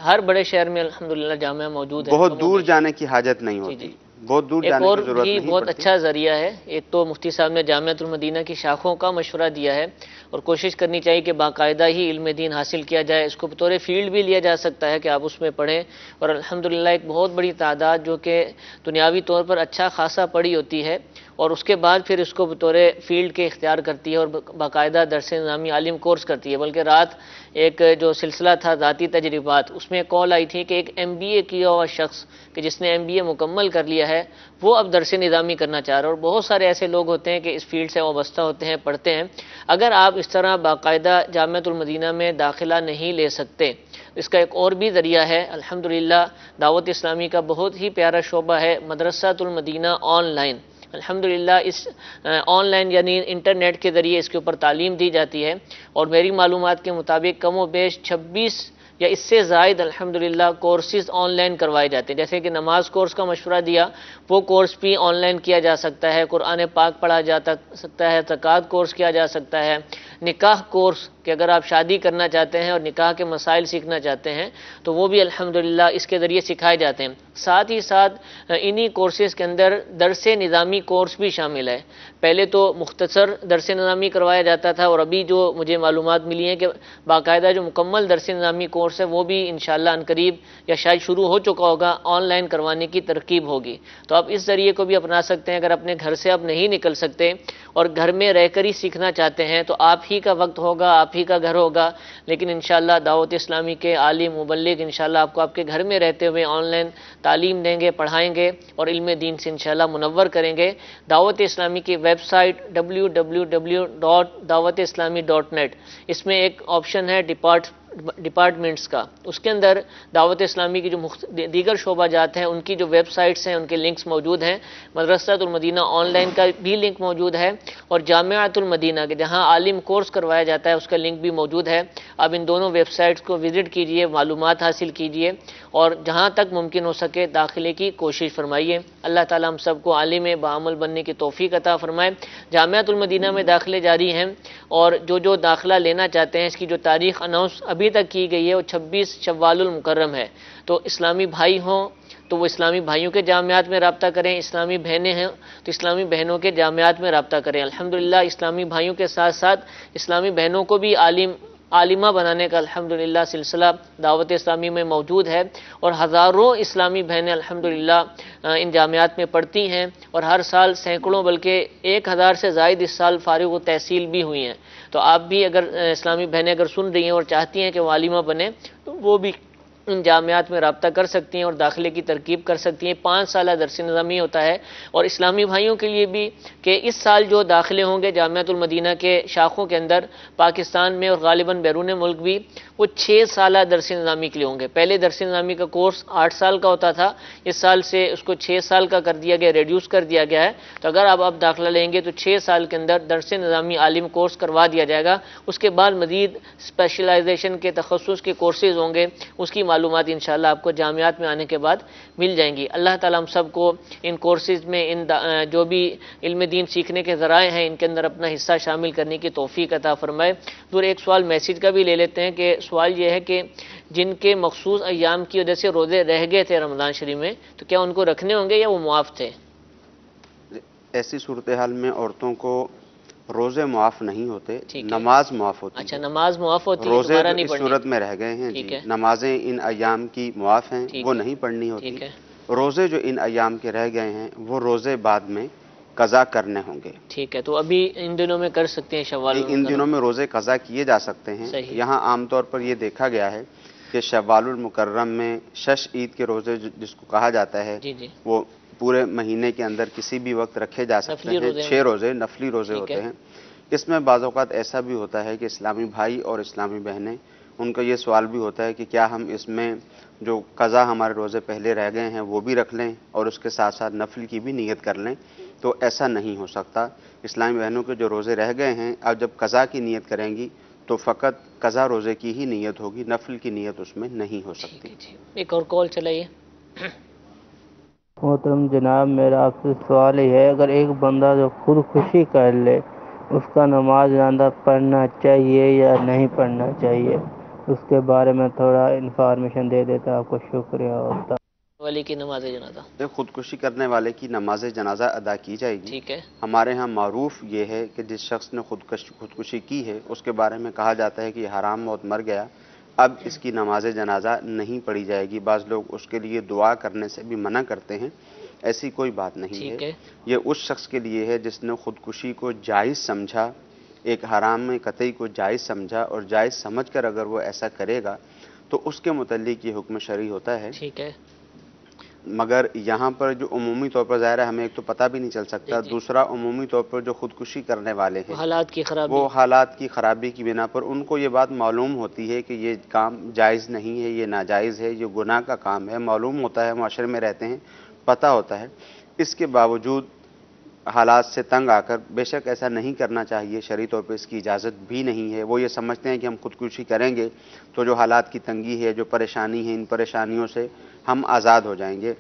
ہر بڑے شہر میں الحمدللہ جامعہ موجود ہے. بہت دور جانے کی حاجت نہیں ہوتی، بہت دور جانے کی ضرورت نہیں پڑتی. بہت اچھا ذریعہ ہے. ایک تو مفتی صاحب نے جامعۃ المدینہ کی شاخوں کا مشورہ دیا ہے، اور کوشش کرنی چاہیے کہ باقاعدہ ہی علم دین حاصل کیا جائے. اس کو بطور فیلڈ بھی لیا جا سکتا ہے کہ آپ اس میں پڑھیں، اور الحمدللہ ایک بہت بڑی تعداد جو کہ دنیاوی طور پر اچھا خاصا پڑھی ہوتی ہے، اور اس کے بعد پھر اس کو بطور فیلڈ کے اختیار کرتی ہے اور باقاعدہ درس نظامی عالم کورس کرتی ہے. بلکہ رات ایک جو سلسلہ تھا ذاتی تجربات، اس میں کال آئی تھی کہ ایک MBA کیا ہوا شخص کہ جس نے MBA مکمل کر لیا ہے وہ اب درس نظامی کرنا چاہ رہا ہے. اور بہت سارے ایسے لوگ ہوتے ہیں کہ اس فیلڈ سے وابستہ ہوتے ہیں، پڑھتے ہیں. اگر آپ اس طرح باقاعدہ جامعۃ المدینہ میں داخلہ نہیں لے سکتے، اس کا ایک اور بھی ذریعہ ہے. الحمدللہ دعوت اسلامی کا بہت ہی پیارا شعبہ ہے مدرسۃ المدینہ آن لائن. الحمدللہ اس آن لائن یعنی انٹرنیٹ کے ذریعے اس کے اوپر تعلیم دی جاتی ہے. اور میری معلومات کے مطابق کم و بیش 26 یا اس سے زائد الحمدللہ کورسز آن لائن کروائے جاتے ہیں. جیسے کہ نماز کورس کا مشورہ دیا، وہ کورس بھی آن لائن کیا جا سکتا ہے. قرآن پاک پڑھا جا سکتا ہے، زکوٰۃ کورس کیا جا سکتا ہے، نکاح کورس کہ اگر آپ شادی کرنا چاہتے ہیں اور نکاح کے مسائل سیکھنا چاہتے ہیں تو وہ بھی الحمدللہ اس کے ذریعے سکھائے جاتے ہیں. ساتھ ہی ساتھ انہی کورسز کے اندر درس نظامی کورس بھی شامل ہے. پہلے تو مختصر درس نظامی کروایا جاتا تھا، اور ابھی جو مجھے معلومات ملی ہیں کہ باقاعدہ جو مکمل درس نظامی کورس ہے وہ بھی انشاءاللہ عنقریب یا شاید شروع ہو چکا ہوگا، آن لائن کروانے کی ترکیب ہوگی. تو آپ اس ذریعے کو بھی اپنا سکتے ہیں. اگر اپنے گھر سے آپ نہیں نکل سکتے اور گھر میں رہ کر ہی سیکھنا چاہتے ہیں تو آپ ہی کا وقت ہوگا، آپ ہی کا گھر ہوگا، لیکن انشاءاللہ دعوت اسلامی کے عالم مبلغ انشاءاللہ آپ کو آپ کے گھر میں رہتے ہوئے آن لائن تعلیم دیں گے، پڑھائیں گے اور علم دین سے انشاءاللہ منور کریں گے. دعوت اسلامی کی ویب سائٹ www.dawatislami.net، اس میں ایک آپشن ہے ڈپارٹمنٹس کا. اس کے اندر دعوت اسلامی کی جو دیگر شعبہ جات ہیں ان کی جو ویب سائٹس ہیں ان کے لنکس موجود ہیں. مدرسۃ المدینہ آن لائن کا بھی لنک موجود ہے، اور جامعۃ المدینہ کے جہاں عالم کورس کروایا جاتا ہے اس کا لنک بھی موجود ہے. آپ ان دونوں ویب سائٹس کو وزٹ کیجئے، معلومات حاصل کیجئے اور جہاں تک ممکن ہو سکے داخلے کی کوشش فرمائیے. اللہ تعالیٰ ہم سب کو عالم بعمل بننے کی توفیق عطا فرمائے. جامعۃ المدینہ میں داخلے جاری ہیں، اور جو داخلہ لینا چاہتے ہیں اس کی جو تاریخ اناؤنس ابھی تک کی گئی ہے وہ 26 شوال المکرم ہے. تو اسلامی بھائی ہوں تو وہ اسلامی بھائیوں کے جامعات میں رابطہ کریں، اسلامی بہنیں ہیں تو اسلامی بہنوں کے جامعات میں رابطہ کریں. الحمدللہ اسلامی بھائیوں کے ساتھ ساتھ اسلامی بہنوں کو بھی عالمہ بنانے کا الحمدللہ سلسلہ دعوت اسلامی میں موجود ہے، اور ہزاروں اسلامی بہنیں الحمدللہ ان جامعات میں پڑھتی ہیں، اور ہر سال سینکڑوں بلکہ 1000 سے زائد اس سال فارغ و تحصیل بھی ہوئی ہیں. تو آپ بھی اگر اسلامی بہنیں اگر سن رہی ہیں اور چاہتی ہیں کہ وہ عالمہ بنیں تو وہ بھی ان جامعات میں رابطہ کر سکتی ہیں اور داخلے کی ترکیب کر سکتی ہیں. 5 سالہ درس نظامی ہوتا ہے. اور اسلامی بھائیوں کے لیے بھی کہ اس سال جو داخلے ہوں گے جامعۃ المدینہ کے شاخوں کے اندر پاکستان میں اور غالباً بیرون ملک بھی، وہ 6 سالہ درس نظامی کے لیے ہوں گے. پہلے درس نظامی کا کورس 8 سال کا ہوتا تھا، اس سال سے اس کو 6 سال کا کر دیا گیا، ریڈیوس کر دیا گیا ہے. تو اگر آپ داخلہ لیں گے تو 6 سال کے اندر درس نظامی عالم کورس کروا دیا جائے گا. اس کے بعد مزید اسپیشلائزیشن کے تخصص کے کورسز ہوں گے، اس کی معلومات انشاءاللہ آپ کو جامعات میں آنے کے بعد مل جائیں گی. اللہ تعالیٰ ہم سب کو ان کورسز میں جو بھی علم دین سیکھنے کے ذرائع ہیں ان کے اندر اپنا حصہ شامل کرنے کی توفیق عطا فرمائے. دور ایک سوال میسیج کا بھی لے لیتے ہیں کہ سوال یہ ہے کہ جن کے مخصوص ایام کی وجہ سے روزے رہ گئے تھے رمضان شریف میں تو کیا ان کو رکھنے ہوں گے یا وہ معاف تھے؟ ایسی صورتحال میں عورتوں کو روزے معاف نہیں ہوتے، نماز معاف ہوتی ہے. اچھا نماز معاف ہوتی ہے، روزے اس صورت میں رہ گئے ہیں. جی نمازیں ان ایام کی معاف ہیں، وہ نہیں پڑھنی ہوتی. روزے جو ان ایام کے رہ گئے ہیں وہ روزے بعد میں قضا کرنے ہوں گے. ٹھیک ہے، تو ابھی ان دنوں میں کر سکتے ہیں شوال ان دنوں میں روزے قضا کیے جا سکتے ہیں. یہاں عام طور پر یہ دیکھا گیا ہے کہ شوال المکرم میں شش عید کے روزے جس کو کہا جاتا ہے وہ پورے مہینے کے اندر کسی بھی وقت رکھے جا سکتے ہیں. 6 روزے نفلی روزے ہوتے ہیں. اس میں بعض اوقات ایسا بھی ہوتا ہے کہ اسلامی بھائی اور اسلامی بہنیں ان کا یہ سوال بھی ہوتا ہے کہ کیا ہم اس میں جو قضا ہمارے روزے پہلے رہ گئے ہیں وہ بھی رکھ لیں اور اس کے ساتھ ساتھ نفل کی بھی نیت کر لیں. تو ایسا نہیں ہو سکتا. اسلامی بہنوں کے جو روزے رہ گئے ہیں اب جب قضا کی نیت کریں گی تو فقط قضا روزے کی ہی نیت ہوگی، نفل کی نیت اس میں نہیں ہو سکتی. ایک اور کال چلائیے. محترم جناب، میرا آپ سے سوال یہ ہے، اگر ایک بندہ جو خودکشی کر لے اس کا نماز جنازہ پڑھنا چاہیے یا نہیں پڑھنا چاہیے؟ اس کے بارے میں تھوڑا انفارمیشن دے دیتا آپ کو شکریہ ہوتا. والے کی نماز جنازہ خودکشی کرنے والے کی نماز جنازہ ادا کی جائے گی. ٹھیک ہے. ہمارے ہاں معروف یہ ہے کہ جس شخص نے خودکشی کی ہے اس کے بارے میں کہا جاتا ہے کہ یہ حرام موت مر گیا، اب اس کی نماز جنازہ نہیں پڑھی جائے گی. بعض لوگ اس کے لیے دعا کرنے سے بھی منع کرتے ہیں. ایسی کوئی بات نہیں ٹھیک ہے. ہے. یہ اس شخص کے لیے ہے جس نے خودکشی کو جائز سمجھا، ایک حرام میں قطعی کو جائز سمجھا، اور جائز سمجھ کر اگر وہ ایسا کرے گا تو اس کے متعلق یہ حکم شرعی ہوتا ہے. ٹھیک ہے. مگر یہاں پر جو عمومی طور پر ظاہر ہے ہمیں ایک تو پتہ بھی نہیں چل سکتا، جی. دوسرا عمومی طور پر جو خودکشی کرنے والے ہیں حالات کی خرابی. وہ حالات کی خرابی کی بنا پر ان کو یہ بات معلوم ہوتی ہے کہ یہ کام جائز نہیں ہے، یہ ناجائز ہے، یہ گناہ کا کام ہے، معلوم ہوتا ہے، معاشرے میں رہتے ہیں، پتہ ہوتا ہے. اس کے باوجود حالات سے تنگ آ کر بے شک ایسا نہیں کرنا چاہیے، شرعی طور پہ اس کی اجازت بھی نہیں ہے. وہ یہ سمجھتے ہیں کہ ہم خودکشی کریں گے تو جو حالات کی تنگی ہے، جو پریشانی ہے، ان پریشانیوں سے ہم آزاد ہو جائیں گے.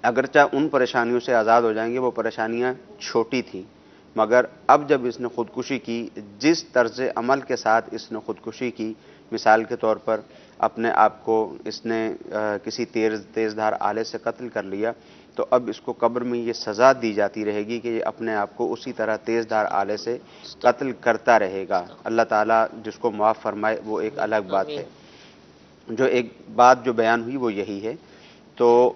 اگرچہ ان پریشانیوں سے آزاد ہو جائیں گے، وہ پریشانیاں چھوٹی تھیں، مگر اب جب اس نے خودکشی کی، جس طرز عمل کے ساتھ اس نے خودکشی کی، مثال کے طور پر اپنے آپ کو اس نے کسی تیز دھار آلے سے قتل کر لیا، تو اب اس کو قبر میں یہ سزا دی جاتی رہے گی کہ یہ اپنے آپ کو اسی طرح تیز دھار آلے سے قتل کرتا رہے گا. اللہ تعالیٰ جس کو معاف فرمائے وہ ایک الگ بات ہے. جو ایک بات جو بیان ہوئی وہ یہی ہے. تو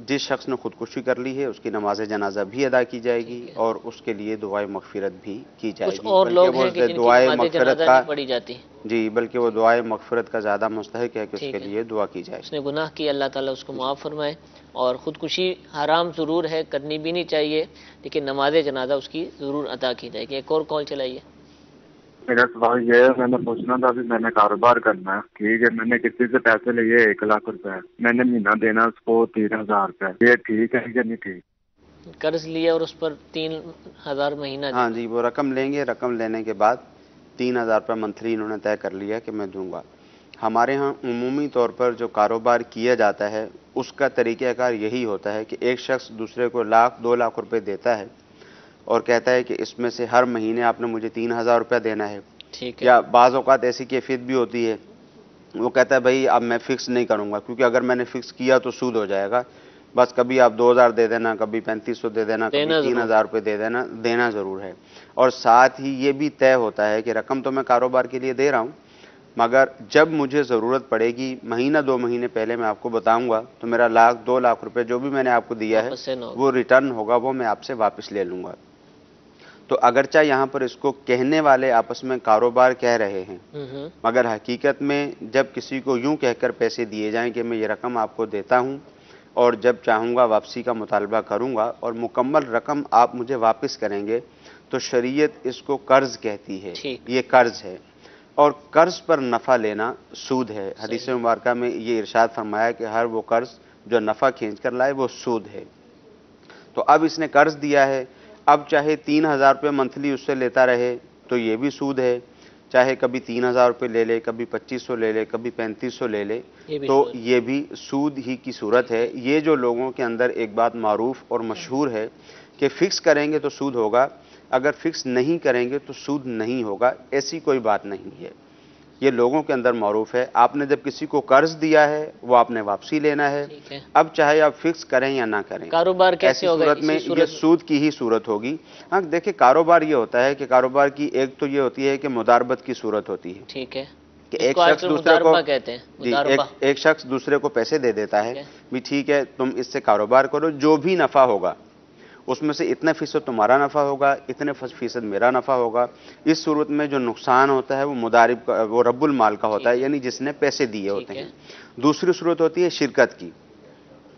جس شخص نے خودکشی کر لی ہے اس کی نماز جنازہ بھی ادا کی جائے گی اور اس کے لیے دعائے مغفرت بھی کی جائے کچھ گی. اور لوگ بلکہ ہیں کہ وہ جن کی دعائے نماز مغفرت جنازہ کا نہیں پڑھی جاتی. جی بلکہ وہ دعائے مغفرت کا زیادہ مستحق ہے کہ اس کے لیے دعا کی جائے. اس نے گناہ کیا، اللہ تعالیٰ اس کو معاف فرمائے. اور خودکشی حرام ضرور ہے، کرنی بھی نہیں چاہیے، لیکن نماز جنازہ اس کی ضرور ادا کی جائے گی. ایک اور کال چلائیے. میرا سوال یہ ہے، میں نے پوچھنا تھا ابھی میں نے کاروبار کرنا ہے، ٹھیک ہے، میں نے کسی سے پیسے لیے 1,00,000 روپے، میں نے مہینہ دینا اس کو 3,000 روپے، یہ ٹھیک ہے کہ نہیں ٹھیک؟ قرض لیا اور اس پر 3,000 مہینہ دینا. ہاں جی، وہ رقم لیں گے، رقم لینے کے بعد 3,000 روپے منتھلی انہوں نے طے کر لیا کہ میں دوں گا. ہمارے ہاں عمومی طور پر جو کاروبار کیا جاتا ہے اس کا طریقہ کار یہی ہوتا ہے کہ ایک شخص دوسرے کو 1,00,000 2,00,000 روپے دیتا ہے اور کہتا ہے کہ اس میں سے ہر مہینے آپ نے مجھے 3,000 روپے دینا ہے. ٹھیک ہے. یا بعض اوقات ایسی کیفیت بھی ہوتی ہے، وہ کہتا ہے بھائی اب میں فکس نہیں کروں گا، کیونکہ اگر میں نے فکس کیا تو سود ہو جائے گا، بس کبھی آپ 2,000 دے دینا، کبھی 3,500 دے دینا، کبھی 3,000 روپے دے دینا، دینا ضرور ہے. اور ساتھ ہی یہ بھی طے ہوتا ہے کہ رقم تو میں کاروبار کے لیے دے رہا ہوں، مگر جب مجھے ضرورت پڑے گی مہینہ 2 مہینے پہلے میں آپ کو بتاؤں گا تو میرا 1,00,000 2,00,000 روپے جو بھی میں نے آپ کو دیا ہے وہ ریٹرن ہوگا، وہ میں آپ سے واپس لے لوں گا. تو اگرچہ یہاں پر اس کو کہنے والے آپس میں کاروبار کہہ رہے ہیں، مگر حقیقت میں جب کسی کو یوں کہہ کر پیسے دیے جائیں کہ میں یہ رقم آپ کو دیتا ہوں اور جب چاہوں گا واپسی کا مطالبہ کروں گا اور مکمل رقم آپ مجھے واپس کریں گے، تو شریعت اس کو قرض کہتی ہے. یہ قرض ہے، اور قرض پر نفع لینا سود ہے. حدیث مبارکہ میں یہ ارشاد فرمایا کہ ہر وہ قرض جو نفع کھینچ کر لائے وہ سود ہے. تو اب اس نے قرض دیا ہے، اب چاہے 3,000 روپے منتھلی اس سے لیتا رہے تو یہ بھی سود ہے، چاہے کبھی 3,000 روپے لے لے، کبھی 2,500 لے لے، کبھی 3,500 لے لے، تو یہ بھی سود ہی کی صورت ہے. یہ جو لوگوں کے اندر ایک بات معروف اور مشہور ہے کہ فکس کریں گے تو سود ہوگا، اگر فکس نہیں کریں گے تو سود نہیں ہوگا، ایسی کوئی بات نہیں ہے. یہ لوگوں کے اندر معروف ہے. آپ نے جب کسی کو قرض دیا ہے وہ آپ نے واپسی لینا ہے، اب چاہے آپ فکس کریں یا نہ کریں. کاروبار ایسی صورت میں یہ سود کی ہی صورت ہوگی. ہاں دیکھیں، کاروبار یہ ہوتا ہے کہ کاروبار کی ایک تو یہ ہوتی ہے کہ مداربت کی صورت ہوتی ہے. ٹھیک ہے. کہ ایک شخص دوسرے کو جی ایک شخص دوسرے کو پیسے دے دیتا ہے، بھی ٹھیک ہے تم اس سے کاروبار کرو، جو بھی نفع ہوگا اس میں سے اتنے فیصد تمہارا نفع ہوگا، اتنے فیصد میرا نفع ہوگا. اس صورت میں جو نقصان ہوتا ہے وہ مضارب کا، وہ رب المال کا ہوتا ہے، یعنی جس نے پیسے دیے ہوتے ہیں. دوسری صورت ہوتی ہے شرکت کی،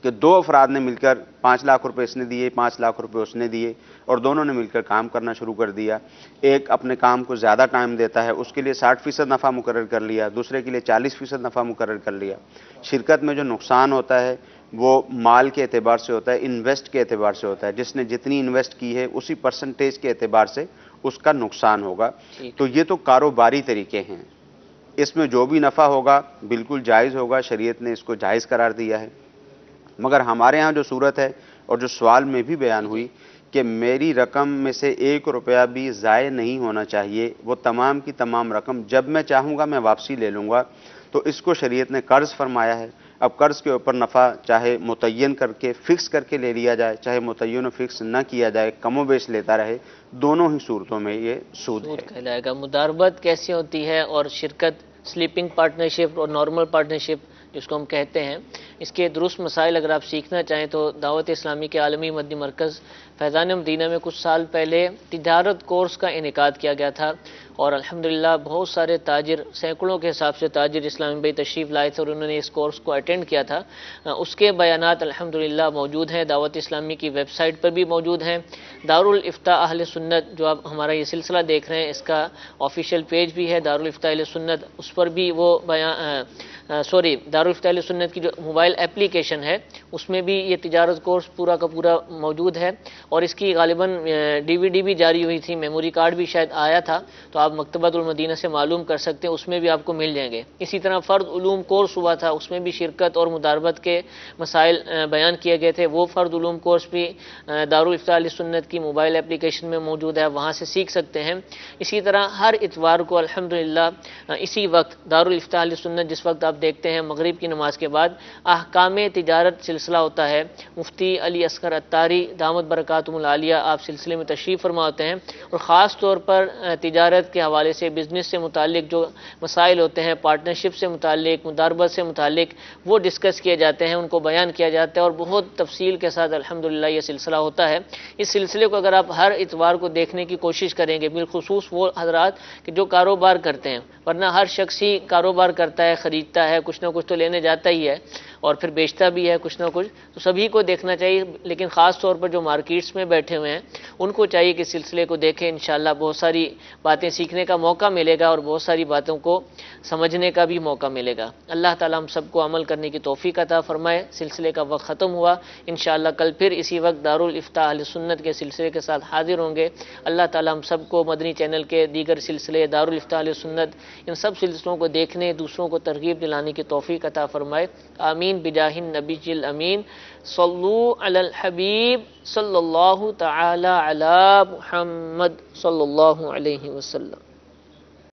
کہ 2 افراد نے مل کر 5,00,000 روپے اس نے دیے، 5,00,000 روپے اس نے دیے، اور دونوں نے مل کر کام کرنا شروع کر دیا. ایک اپنے کام کو زیادہ ٹائم دیتا ہے، اس کے لیے 60% نفع مقرر کر لیا، دوسرے کے لیے 40% نفع مقرر کر لیا. شرکت میں جو نقصان ہوتا ہے وہ مال کے اعتبار سے ہوتا ہے، انویسٹ کے اعتبار سے ہوتا ہے. جس نے جتنی انویسٹ کی ہے اسی پرسنٹیج کے اعتبار سے اس کا نقصان ہوگا. تو یہ تو کاروباری طریقے ہیں، اس میں جو بھی نفع ہوگا بالکل جائز ہوگا، شریعت نے اس کو جائز قرار دیا ہے. مگر ہمارے ہاں جو صورت ہے اور جو سوال میں بھی بیان ہوئی کہ میری رقم میں سے 1 روپیہ بھی ضائع نہیں ہونا چاہیے، وہ تمام کی تمام رقم جب میں چاہوں گا میں واپسی لے لوں گا، تو اس کو شریعت نے قرض فرمایا ہے. اب قرض کے اوپر نفع چاہے متعین کر کے فکس کر کے لے لیا جائے، چاہے متعین و فکس نہ کیا جائے، کم و بیش لیتا رہے، دونوں ہی صورتوں میں یہ سود ہے. مداربت کیسی ہوتی ہے اور شرکت، سلیپنگ پارٹنرشپ اور نارمل پارٹنرشپ جس کو ہم کہتے ہیں، اس کے درست مسائل اگر آپ سیکھنا چاہیں تو دعوت اسلامی کے عالمی مدنی مرکز فیضان مدینہ میں کچھ سال پہلے تجارت کورس کا انعقاد کیا گیا تھا، اور الحمدللہ بہت سارے تاجر، سینکڑوں کے حساب سے تاجر اسلامی بھائی تشریف لائے تھے اور انہوں نے اس کورس کو اٹینڈ کیا تھا۔ اس کے بیانات الحمدللہ موجود ہیں، دعوت اسلامی کی ویب سائٹ پر بھی موجود ہیں۔ دارالافتاء اہل سنت جو آپ ہمارا یہ سلسلہ دیکھ رہے ہیں، اس کا آفیشیل پیج بھی ہے دارالافتاء اہل سنت، اس پر بھی وہ دارالافتاء اہل سنت کی جو موبائل اپلیکیشن ہے اس میں بھی یہ تجارت کورس پورا کا پورا موجود ہے، اور اس کی غالباً DVD بھی جاری ہوئی تھی، میموری کارڈ بھی شاید آیا تھا، تو آپ مکتبۃ المدینہ سے معلوم کر سکتے ہیں، اس میں بھی آپ کو مل جائیں گے۔ اسی طرح فرد علوم کورس ہوا تھا، اس میں بھی شرکت اور مداربت کے مسائل بیان کیے گئے تھے، وہ فرد علوم کورس بھی دارالافتاء اہل سنت کی موبائل اپلیکیشن میں موجود ہے، وہاں سے سیکھ سکتے ہیں۔ اسی طرح ہر اتوار کو الحمدللہ اسی وقت دارالافتاء اہل سنت، جس وقت آپ دیکھتے ہیں مغرب کی نماز کے بعد، احکام تجارت سلسلہ ہوتا ہے۔ مفتی علی اصغر عطاری دامت برکاتہم العالیہ آپ سلسلے میں تشریف فرما ہوتے ہیں، اور خاص طور پر تجارت کے حوالے سے، بزنس سے متعلق جو مسائل ہوتے ہیں، پارٹنرشپ سے متعلق، مداربت سے متعلق، وہ ڈسکس کیے جاتے ہیں، ان کو بیان کیا جاتا ہے، اور بہت تفصیل کے ساتھ الحمدللہ یہ سلسلہ ہوتا ہے۔ اس سلسلے کو اگر آپ ہر اتوار کو دیکھنے کی کوشش کریں گے، بالخصوص وہ حضرات کہ جو کاروبار کرتے ہیں، ورنہ ہر شخص ہی کاروبار کرتا ہے، خریدتا ہے، کچھ نہ کچھ تو لینے جاتا ہی ہے اور پھر بیچتا بھی ہے کچھ نہ کچھ، تو سبھی کو دیکھنا چاہیے، لیکن خاص طور پر جو مارکیٹس میں بیٹھے ہوئے ہیں ان کو چاہیے کہ سلسلے کو دیکھیں، انشاءاللہ بہت ساری باتیں سیکھنے کا موقع ملے گا اور بہت ساری باتوں کو سمجھنے کا بھی موقع ملے گا۔ اللہ تعالیٰ ہم سب کو عمل کرنے کی توفیق عطا فرمائے۔ سلسلے کا وقت ختم ہوا، انشاءاللہ کل پھر اسی وقت دارالافتاء اہل سنت کے سلسلے کے ساتھ حاضر ہوں گے۔ اللہ تعالیٰ ہم سب کو مدنی چینل کے دیگر سلسلے، دارالافتاء اہل سنت، ان سب سلسلوں کو دیکھنے، دوسروں کو ترغیب دلانے کی توفیق عطا فرمائے۔ آمین بجاہ النبی الامین۔ صلو علی الحبیب صلی اللہ تعالی علی محمد صلی اللہ علیہ وسلم۔